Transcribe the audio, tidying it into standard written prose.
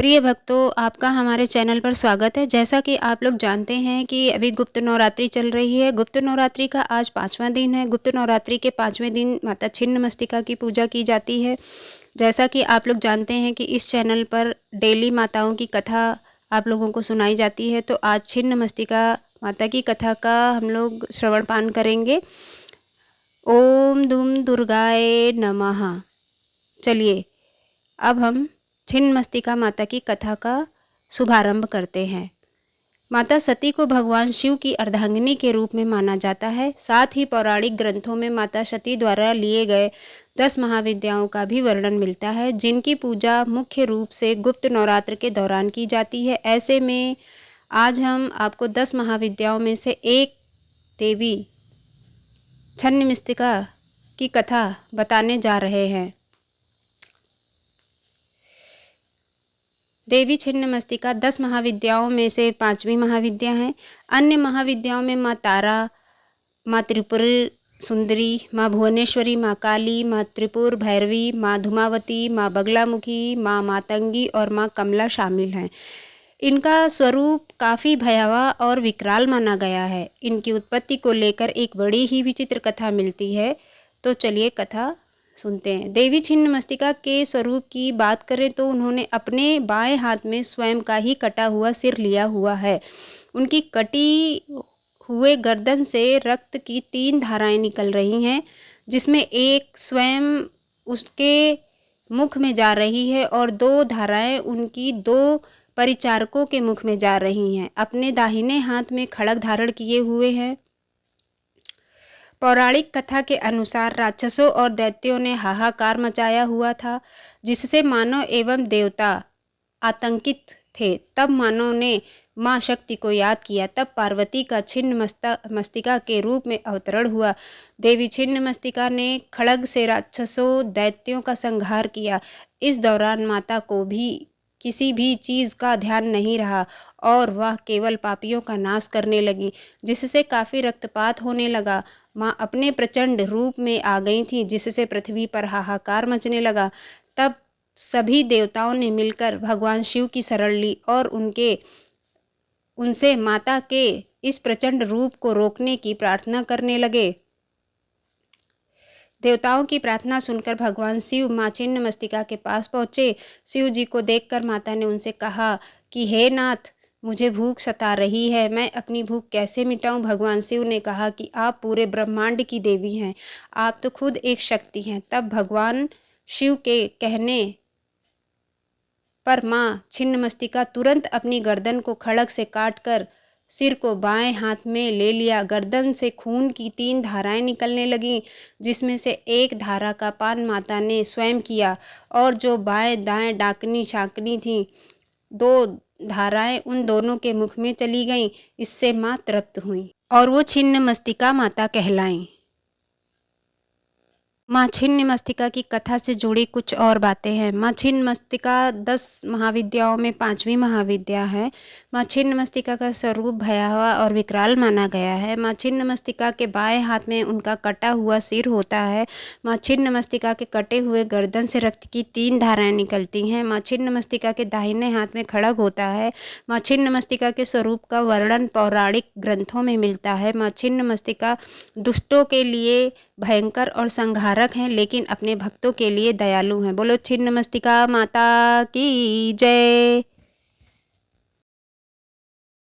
प्रिय भक्तों, आपका हमारे चैनल पर स्वागत है। जैसा कि आप लोग जानते हैं कि अभी गुप्त नवरात्रि चल रही है। गुप्त नवरात्रि का आज 5वां दिन है। गुप्त नवरात्रि के 5वें दिन माता छिन्नमस्तिका की पूजा की जाती है। जैसा कि आप लोग जानते हैं कि इस चैनल पर डेली माताओं की कथा आप लोगों को सुनाई जाती है, तो आज छिन्नमस्तिका माता की कथा का हम लोग श्रवण पान करेंगे। ओम दुम दुर्गाए नमः। चलिए अब हम छिन्नमस्तिका माता की कथा का शुभारंभ करते हैं। माता सती को भगवान शिव की अर्धांगिनी के रूप में माना जाता है। साथ ही पौराणिक ग्रंथों में माता सती द्वारा लिए गए 10 महाविद्याओं का भी वर्णन मिलता है, जिनकी पूजा मुख्य रूप से गुप्त नवरात्र के दौरान की जाती है। ऐसे में आज हम आपको 10 महाविद्याओं में से एक देवी छिन्नमस्तिका की कथा बताने जा रहे हैं। देवी छिन्नमस्तिका 10 महाविद्याओं में से 5वीं महाविद्या है। अन्य महाविद्याओं में माँ तारा, माँ त्रिपुर सुंदरी, माँ भुवनेश्वरी, माँ काली, माँ त्रिपुर भैरवी, माँ धूमावती, माँ बगलामुखी, माँ मातंगी और माँ कमला शामिल हैं। इनका स्वरूप काफ़ी भयावह और विकराल माना गया है। इनकी उत्पत्ति को लेकर एक बड़ी ही विचित्र कथा मिलती है। तो चलिए कथा सुनते हैं। देवी छिन्नमस्तिका के स्वरूप की बात करें तो उन्होंने अपने बाएं हाथ में स्वयं का ही कटा हुआ सिर लिया हुआ है। उनकी कटी हुए गर्दन से रक्त की 3 धाराएं निकल रही हैं, जिसमें एक स्वयं उसके मुख में जा रही है और 2 धाराएं उनकी 2 परिचारकों के मुख में जा रही हैं। अपने दाहिने हाथ में खड्ग धारण किए हुए हैं। पौराणिक कथा के अनुसार राक्षसों और दैत्यों ने हाहाकार मचाया हुआ था, जिससे मानव एवं देवता आतंकित थे। तब मानव ने मां शक्ति को याद किया। तब पार्वती का छिन्नमस्तिका के रूप में अवतरण हुआ। देवी छिन्नमस्तिका ने खड्ग से राक्षसों दैत्यों का संहार किया। इस दौरान माता को भी किसी भी चीज़ का ध्यान नहीं रहा और वह केवल पापियों का नाश करने लगी, जिससे काफ़ी रक्तपात होने लगा। माँ अपने प्रचंड रूप में आ गई थी, जिससे पृथ्वी पर हाहाकार मचने लगा। तब सभी देवताओं ने मिलकर भगवान शिव की शरण ली और उनसे माता के इस प्रचंड रूप को रोकने की प्रार्थना करने लगे। देवताओं की प्रार्थना सुनकर भगवान शिव माँ छिन्नमस्तिका के पास पहुँचे। शिव जी को देखकर माता ने उनसे कहा कि हे नाथ, मुझे भूख सता रही है, मैं अपनी भूख कैसे मिटाऊं। भगवान शिव ने कहा कि आप पूरे ब्रह्मांड की देवी हैं, आप तो खुद एक शक्ति हैं। तब भगवान शिव के कहने पर माँ छिन्नमस्तिका तुरंत अपनी गर्दन को खड्ग से काटकर सिर को बाएं हाथ में ले लिया। गर्दन से खून की 3 धाराएं निकलने लगीं, जिसमें से एक धारा का पान माता ने स्वयं किया और जो बाएं दाएं डाकनी शाकनी थी, 2 धाराएं उन दोनों के मुख में चली गईं। इससे माँ तृप्त हुई और वो छिन्नमस्तिका माता कहलाईं। माँ छिन्नमस्तिका की कथा से जुड़ी कुछ और बातें हैं। माँ छिन्नमस्तिका 10 महाविद्याओं में 5वीं महाविद्या है। माँ छिन्नमस्तिका का स्वरूप भयावह और विकराल माना गया है। माँ छिन्नमस्तिका के बाएं हाथ में उनका कटा हुआ सिर होता है। माँ छिन्नमस्तिका के कटे हुए गर्दन से रक्त की 3 धाराएं निकलती हैं। माँ छिन्नमस्तिका के दाहिने हाथ में खड्ग होता है। माँ छिन्नमस्तिका के स्वरूप का वर्णन पौराणिक ग्रंथों में मिलता है। माँ छिन्नमस्तिका दुष्टों के लिए भयंकर और संहारक हैं, लेकिन अपने भक्तों के लिए दयालु हैं। बोलो छिन्नमस्तिका माता की जय।